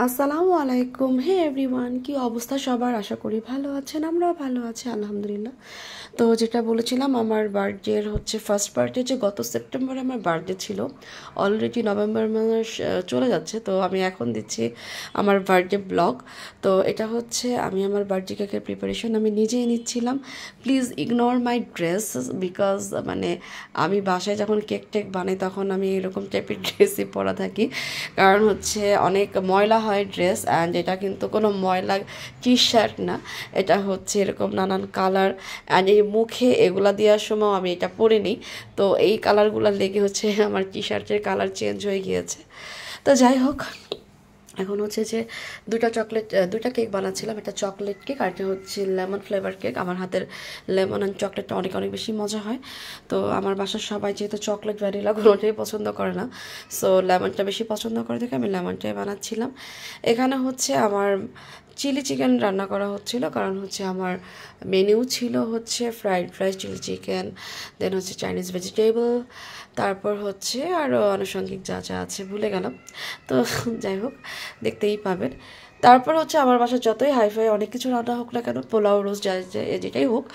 আসসালামু আলাইকুম। হে এভরিওয়ান, কি অবস্থা সবার? আশা করি ভালো আছেন, আমরাও ভালো আছি আলহামদুলিল্লাহ। তো যেটা বলেছিলাম, আমার বার্থডের ফার্স্ট বার্থডে যে গত সেপ্টেম্বরে আমার বার্থডে ছিল, অলরেডি নভেম্বর মাস চলে যাচ্ছে। তো আমি এখন দিচ্ছি আমার বার্থডে ব্লগ। তো এটা হচ্ছে আমি আমার বার্থডে কেকের প্রিপারেশন আমি নিজেই নিচ্ছিলাম। Please ignore my dress, because মানে আমি বাসায় যখন কেক টেক বানাই তখন আমি এরকম টাইপের ড্রেসই পরা থাকি, কারণ হচ্ছে অনেক ময়লা হয় ড্রেস। অ্যান্ড এটা কিন্তু কোনো ময়লা টি শার্ট না, এটা হচ্ছে এরকম নানান কালার। অ্যান্ড এই মুখে এগুলা দেওয়ার সময় আমি এটা পরে নিই, তো এই কালারগুলো লেগে হচ্ছে আমার টি শার্টের কালার চেঞ্জ হয়ে গিয়েছে। তো যাই হোক, এখন হচ্ছে যে দুইটা কেক বানাচ্ছিলাম। একটা চকলেট কেক আর একটা হচ্ছে লেমন ফ্লেভার কেক। আমার হাতের লেমন অ্যান্ড চকলেটটা অনেক অনেক বেশি মজা হয়। তো আমার বাসার সবাই যেহেতু চকলেট ভ্যানিলা কোনোটাই পছন্দ করে না, সো লেমনটা বেশি পছন্দ করে দেখে আমি লেমনটাই বানাচ্ছিলাম। এখানে হচ্ছে আমার চিলি চিকেন রান্না করা হচ্ছিল, কারণ হচ্ছে আমার মেনু ছিল হচ্ছে ফ্রাইড রাইস, চিলি চিকেন, দেন হচ্ছে চাইনিজ ভেজিটেবল, তারপর হচ্ছে আরও আনুষঙ্গিক যা যা আছে ভুলে গেলাম। তো যাই হোক, দেখতেই পাবেন। তারপর হচ্ছে আমার বাসায় যতই হাইফাই অনেক কিছু রান্না হোক না কেন, পোলাও রোজ যেটাই হোক,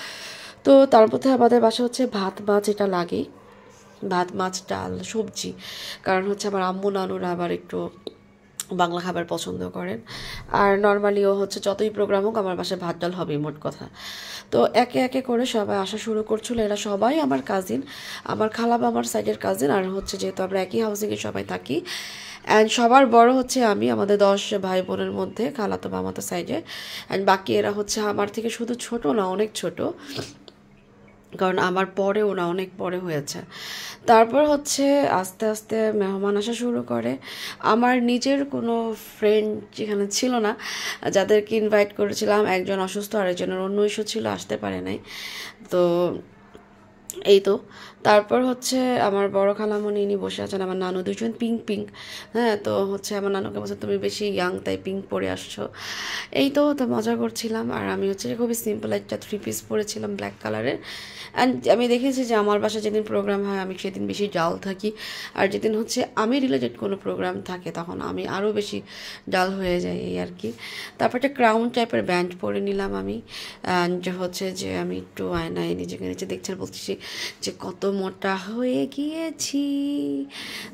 তো তার মধ্যে আমাদের বাসা হচ্ছে ভাত মাছ এটা লাগেই। ভাত মাছ ডাল সবজি, কারণ হচ্ছে আমার আম্মু নানুরা আবার একটু বাংলা খাবার পছন্দ করেন। আর নর্মালিও হচ্ছে যতই প্রোগ্রাম হোক আমার বাসায় ভাত ডাল হবেই, মোট কথা। তো একে একে করে সবাই আসা শুরু করছিল। এরা সবাই আমার কাজিন, আমার খালাবা আমার সাইডের কাজিন। আর হচ্ছে যেহেতু আমরা একই হাউসিংয়ে সবাই থাকি, অ্যান্ড সবার বড় হচ্ছে আমি, আমাদের 10 ভাই বোনের মধ্যে খালাতো মামাতো সাইডে। অ্যান্ড বাকি এরা হচ্ছে আমার থেকে শুধু ছোট না, অনেক ছোট, কারণ আমার পরে ওরা অনেক পরে হয়েছে। তারপর হচ্ছে আস্তে আস্তে মেহমান আসা শুরু করে। আমার নিজের কোনো ফ্রেন্ড যেখানে ছিল না, যাদেরকে ইনভাইট করেছিলাম, একজন অসুস্থ আর একজনের অন্য ইস্যু ছিল, আসতে পারে নাই। তো এই তো, তারপর হচ্ছে আমার বড় খালামণি ইনি বসে আছেন, আমার নানু দুজন পিঙ্ক পিঙ্ক। হ্যাঁ, তো হচ্ছে আমার নানুকে বলছে তুমি বেশি ইয়াং তাই পিঙ্ক পরে আসছো। এই তো তো মজা করছিলাম। আর আমি হচ্ছে খুবই সিম্পল একটা 3 পিস পরেছিলাম ব্ল্যাক কালারের। অ্যান্ড আমি দেখেছি যে আমার বাসায় যেদিন প্রোগ্রাম হয় আমি সেদিন বেশি ডাল থাকি, আর যেদিন হচ্ছে আমি রিলেটেড কোনো প্রোগ্রাম থাকে তখন আমি আরও বেশি ডাল হয়ে যাই, এই আর কি। তারপর একটা ক্রাউন টাইপের ব্যান্ড পরে নিলাম আমি। অ্যান্ড হচ্ছে যে আমি একটু আয়নায় নিজেকে নিচে দেখছি আর বলছি যে কত মোটা হয়ে গিয়েছি।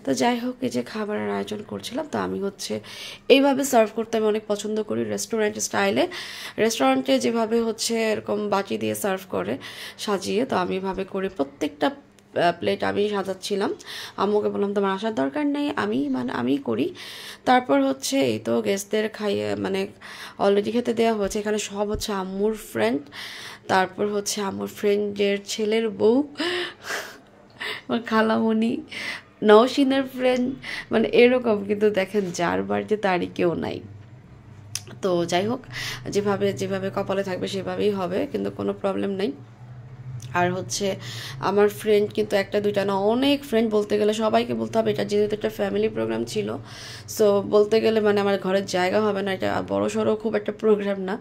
তো যাই হোক, এই যে খাবারের আয়োজন করছিলাম, তো আমি হচ্ছে এইভাবে সার্ভ করতে আমি অনেক পছন্দ করি, রেস্টুরেন্ট স্টাইলে। রেস্টুরেন্টে যেভাবে হচ্ছে এরকম বাটি দিয়ে সার্ভ করে সাজিয়ে, তো আমি এভাবে করে প্রত্যেকটা প্লেট আমি সাজাচ্ছিলাম। আম্মুকে বললাম তোমার আসার দরকার নেই, আমি করি। তারপর হচ্ছে এই তো গেস্টদের খাইয়ে মানে অলরেডি খেতে দেওয়া হয়েছে। এখানে সব হচ্ছে আম্মুর ফ্রেন্ড, তারপর হচ্ছে আমার ফ্রেন্ডের ছেলের বউ, আমার খালামণি, নওশিনের ফ্রেন্ড, মানে এরকম। কিন্তু দেখেন যার বাড়িতে তারই কেউ নাই। তো যাই হোক, যেভাবে যেভাবে কপালে থাকবে সেভাবেই হবে, কিন্তু কোনো প্রবলেম নেই। আর হচ্ছে আমার ফ্রেন্ড কিন্তু একটা দুইটা না, অনেক ফ্রেন্ড, বলতে গেলে সবাইকে বলতে হবে, এটা যেহেতু একটা ফ্যামিলি প্রোগ্রাম ছিল, সো বলতে গেলে মানে আমার ঘরের জায়গা হবে না, এটা বড় সড়ো খুব একটা প্রোগ্রাম না।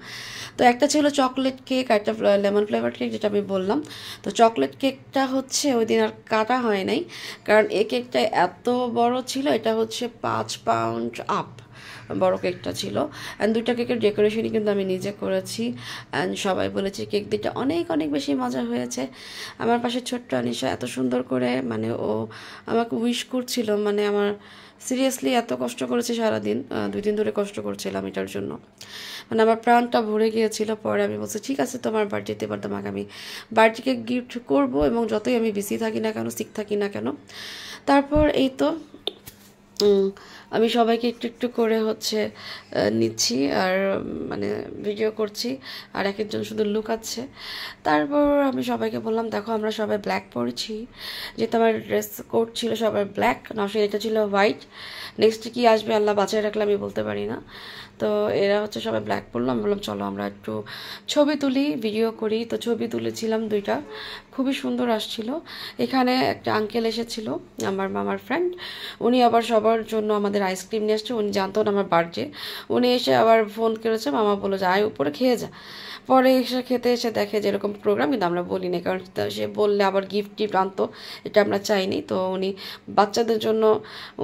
তো একটা ছিল চকলেট কেক আর একটা লেমন ফ্লেভার কেক, যেটা আমি বললাম। তো চকলেট কেকটা হচ্ছে ওই দিন আর কাটা হয় নাই, কারণ এই কেকটা এত বড় ছিল, এটা হচ্ছে 5 পাউন্ড আপ বড় কেকটা ছিল। অ্যান্ড দুইটা কেকের ডেকোরেশনই কিন্তু আমি নিজে করেছি। অ্যান্ড সবাই বলেছে কেক দুইটা অনেক অনেক বেশি মজা হয়েছে। আমার পাশে ছোট্ট আনিশা এত সুন্দর করে মানে ও আমাকে উইশ করছিল, মানে আমার সিরিয়াসলি এত কষ্ট করেছে সারাদিন, 2 দিন ধরে কষ্ট করছিলাম এটার জন্য, মানে আমার প্রাণটা ভরে গিয়েছিল। পরে আমি বলছি ঠিক আছে, তোমার বার্থডেতে এবার তোমাকে আমি বার্থডে কেক গিফট করবো, এবং যতই আমি বিসি থাকি না কেন, সিক থাকি না কেন। তারপর এই তো আমি সবাইকে একটু একটু করে হচ্ছে নিচ্ছি আর মানে ভিডিও করছি, আর এক একজন শুধু লুকাচ্ছে। তারপর আমি সবাইকে বললাম দেখো আমরা সবাই ব্ল্যাক পরেছি, যেহেতু আমার ড্রেস কোড ছিল সবার ব্ল্যাক, নওশিন এটা ছিল হোয়াইট। নেক্সট কি আসবে আল্লাহ বাঁচায় রাখলে আমি বলতে পারি না। তো এরা হচ্ছে সবাই ব্ল্যাক পরলাম, বললাম চলো আমরা একটু ছবি তুলি, ভিডিও করি। তো ছবি তুলেছিলাম দুইটা, খুবই সুন্দর আসছিল। এখানে একটা আঙ্কেল এসেছিল, আমার মামার ফ্রেন্ড, উনি আবার সবার জন্য আমাদের আইসক্রিম নিয়ে আসছে, উনি জানতো না আমার বার্থডে। উনি এসে আবার ফোন করেছে, মামা বললো যে আয় উপরে খেয়ে যা। পরে এসে খেতে এসে দেখে যে এরকম প্রোগ্রাম, কিন্তু আমরা বলিনি, কারণ সে বললে আবার গিফট টিফট আনতো, এটা আমরা চাইনি। তো উনি বাচ্চাদের জন্য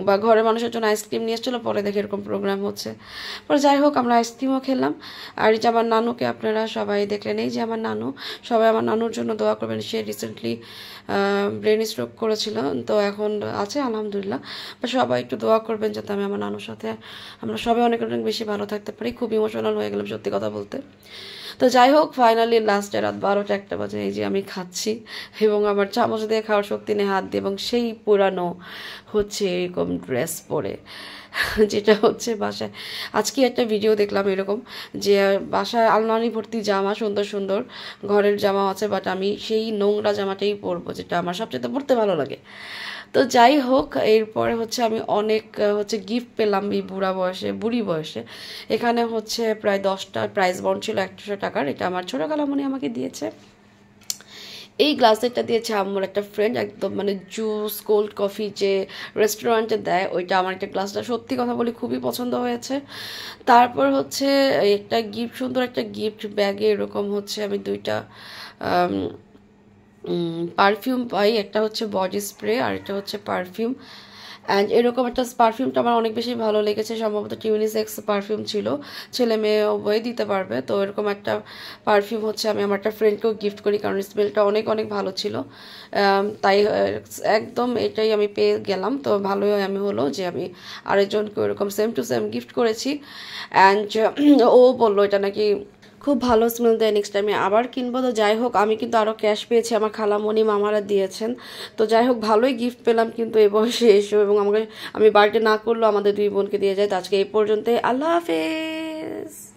বা ঘরের মানুষের জন্য আইসক্রিম নিয়ে এসেছিলো, পরে দেখে এরকম প্রোগ্রাম হচ্ছে। পরে যাই হোক আমরা আইসক্রিমও খেলাম। আর এই যে আমার নানুকে আপনারা সবাই দেখলেন, এই যে আমার নানু, সবাই আমার নানুর জন্য দোয়া করবেন। সে রিসেন্টলি ব্রেন স্ট্রোক করেছিল, তো এখন আছে আলহামদুলিল্লাহ। বা সবাই একটু দোয়া করবেন যাতে আমি আমার নানুর সাথে আমরা সবাই অনেক অনেক বেশি ভালো থাকতে পারি। খুব ইমোশনাল হয়ে গেলাম সত্যি কথা বলতে। তো যাই হোক ফাইনালি লাস্টে রাত 12টা-1টা বাজে এই যে আমি খাচ্ছি, এবং আমার চামচ দিয়ে খাওয়ার শক্তি নেই, হাত দিয়ে, এবং সেই পুরানো হচ্ছে এরকম ড্রেস পরে, যেটা হচ্ছে বাসায়। আজকে একটা ভিডিও দেখলাম এরকম যে বাসায় আলমারি ভর্তি জামা, সুন্দর সুন্দর ঘরের জামা আছে, বাট আমি সেই নোংরা জামাটাই পরবো, যেটা আমার সবচেয়ে পরতে ভালো লাগে। তো যাই হোক এরপরে হচ্ছে আমি অনেক হচ্ছে গিফট পেলাম এই বুড়ি বয়সে। এখানে হচ্ছে প্রায় 10টা প্রাইজ বন্ড ছিল 100 টাকার, এটা আমার ছোটো খালামণি আমাকে দিয়েছে। এই গ্লাসেরটা দিয়েছে আমার একটা ফ্রেন্ড, একদম মানে জুস কোল্ড কফি যে রেস্টুরেন্টে দেয় ওইটা, আমার একটা গ্লাসটা সত্যি কথা বলি খুবই পছন্দ হয়েছে। তারপর হচ্ছে একটা গিফট, সুন্দর একটা গিফট ব্যাগে এরকম হচ্ছে আমি 2টা পারফিউম পাই, একটা হচ্ছে বডি স্প্রে আর একটা হচ্ছে পারফিউম। অ্যান্ড এরকম একটা পারফিউমটা আমার অনেক বেশি ভালো লেগেছে, সম্ভবত ইউনিসেক্স পারফিউম ছিল, ছেলে মেয়ে উভয় দিতে পারবে। তো এরকম একটা পারফিউম হচ্ছে আমি আমার একটা ফ্রেন্ডকেও গিফট করি, কারণ স্মেলটা অনেক অনেক ভালো ছিল। তাই একদম এটাই আমি পেয়ে গেলাম। তো ভালোই আমি হলো যে আমি আরেকজনকে ওরকম সেম টু সেম গিফট করেছি। অ্যান্ড ও বললো এটা নাকি খুব ভালো স্মেল দেয়, নেক্সট টাইমে আবার কিনবো। তো যাই হোক আমি কিন্তু আরও ক্যাশ পেয়েছি, আমার খালামণি মামারা দিয়েছেন। তো যাই হোক ভালোই গিফট পেলাম কিন্তু এই বয়সে এসো, এবং আমাকে আমি বার্থডে না করলেও আমাদের 2 বোনকে দিয়ে যায়। তো আজকে এই পর্যন্তই, আল্লাহ হাফেজ।